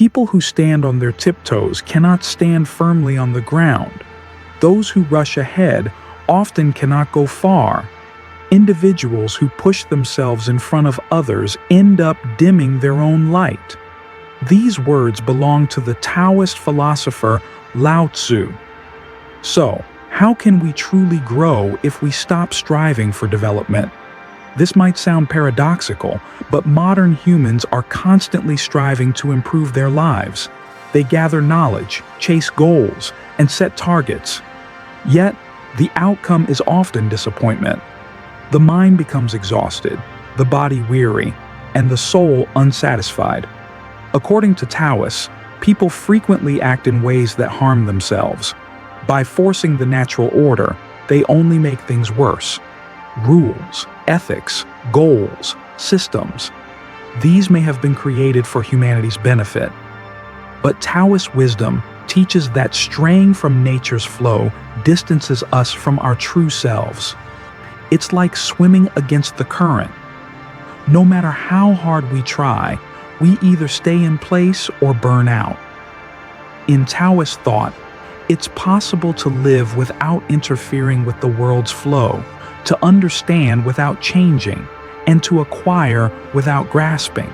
People who stand on their tiptoes cannot stand firmly on the ground. Those who rush ahead often cannot go far. Individuals who push themselves in front of others end up dimming their own light. These words belong to the Taoist philosopher Lao Tzu. So, how can we truly grow if we stop striving for development? This might sound paradoxical, but modern humans are constantly striving to improve their lives. They gather knowledge, chase goals, and set targets. Yet, the outcome is often disappointment. The mind becomes exhausted, the body weary, and the soul unsatisfied. According to Taoists, people frequently act in ways that harm themselves. By forcing the natural order, they only make things worse. Rules, ethics, goals, systems. These may have been created for humanity's benefit. But Taoist wisdom teaches that straying from nature's flow distances us from our true selves. It's like swimming against the current. No matter how hard we try, we either stay in place or burn out. In Taoist thought, it's possible to live without interfering with the world's flow, to understand without changing, and to acquire without grasping.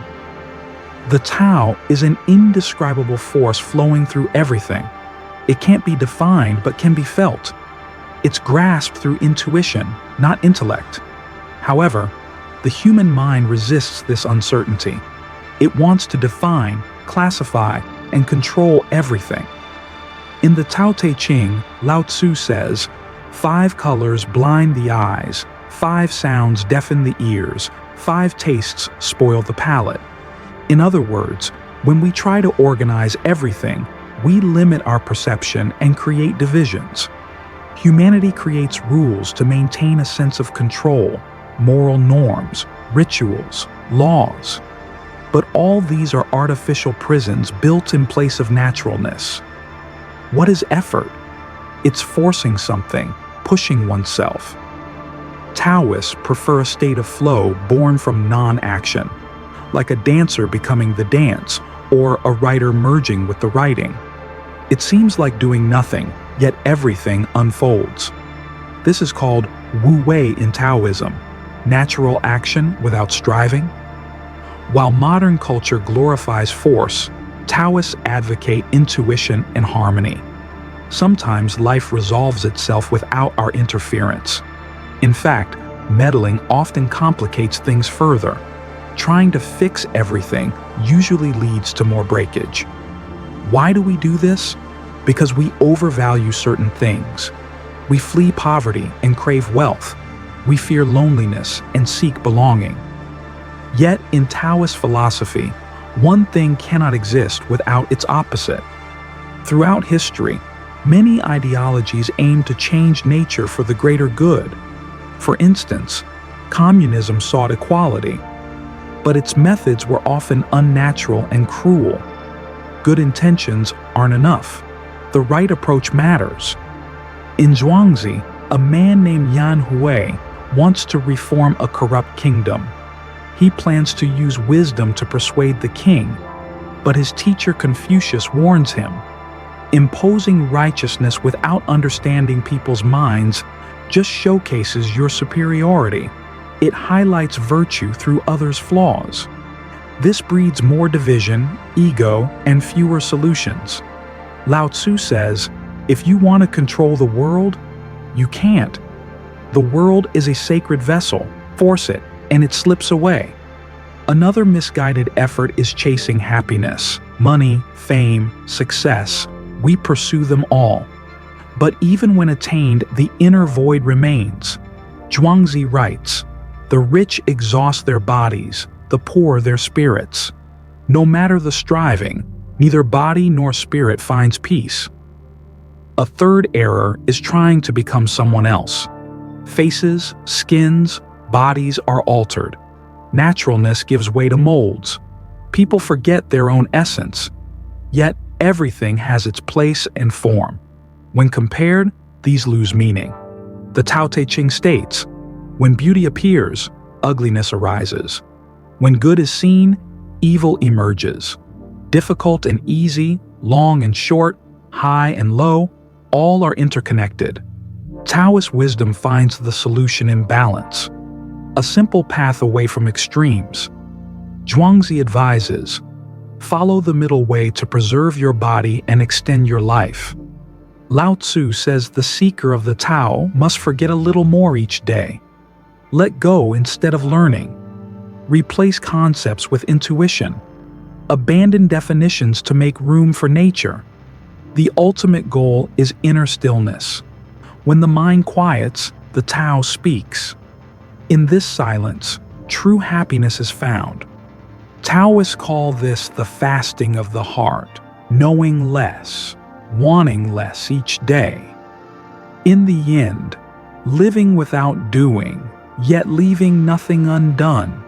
The Tao is an indescribable force flowing through everything. It can't be defined but can be felt. It's grasped through intuition, not intellect. However, the human mind resists this uncertainty. It wants to define, classify, and control everything. In the Tao Te Ching, Lao Tzu says, 5 colors blind the eyes, 5 sounds deafen the ears, 5 tastes spoil the palate. In other words, when we try to organize everything, we limit our perception and create divisions. Humanity creates rules to maintain a sense of control, moral norms, rituals, laws. But all these are artificial prisons built in place of naturalness. What is effort? It's forcing something, pushing oneself. Taoists prefer a state of flow born from non-action, like a dancer becoming the dance or a writer merging with the writing. It seems like doing nothing, yet everything unfolds. This is called Wu Wei in Taoism, natural action without striving. While modern culture glorifies force, Taoists advocate intuition and harmony. Sometimes life resolves itself without our interference. In fact, meddling often complicates things further. Trying to fix everything usually leads to more breakage. Why do we do this? Because we overvalue certain things. We flee poverty and crave wealth. We fear loneliness and seek belonging. Yet in Taoist philosophy, one thing cannot exist without its opposite. Throughout history, many ideologies aim to change nature for the greater good. For instance, communism sought equality, but its methods were often unnatural and cruel. Good intentions aren't enough. The right approach matters. In Zhuangzi, a man named Yan Hui wants to reform a corrupt kingdom. He plans to use wisdom to persuade the king, but his teacher Confucius warns him. Imposing righteousness without understanding people's minds just showcases your superiority. It highlights virtue through others' flaws. This breeds more division, ego, and fewer solutions. Lao Tzu says, if you want to control the world, you can't. The world is a sacred vessel. Force it, and it slips away. Another misguided effort is chasing happiness, money, fame, success. We pursue them all. But even when attained, the inner void remains. Zhuangzi writes, the rich exhaust their bodies, the poor their spirits. No matter the striving, neither body nor spirit finds peace. A third error is trying to become someone else. Faces, skins, bodies are altered. Naturalness gives way to molds. People forget their own essence. Yet everything has its place and form. When compared, these lose meaning. The Tao Te Ching states, when beauty appears, ugliness arises. When good is seen, evil emerges. Difficult and easy, long and short, high and low, all are interconnected. Taoist wisdom finds the solution in balance, a simple path away from extremes. Zhuangzi advises, follow the middle way to preserve your body and extend your life. Lao Tzu says the seeker of the Tao must forget a little more each day. Let go instead of learning. Replace concepts with intuition. Abandon definitions to make room for nature. The ultimate goal is inner stillness. When the mind quiets, the Tao speaks. In this silence, true happiness is found. Taoists call this the fasting of the heart, knowing less, wanting less each day. In the end, living without doing, yet leaving nothing undone.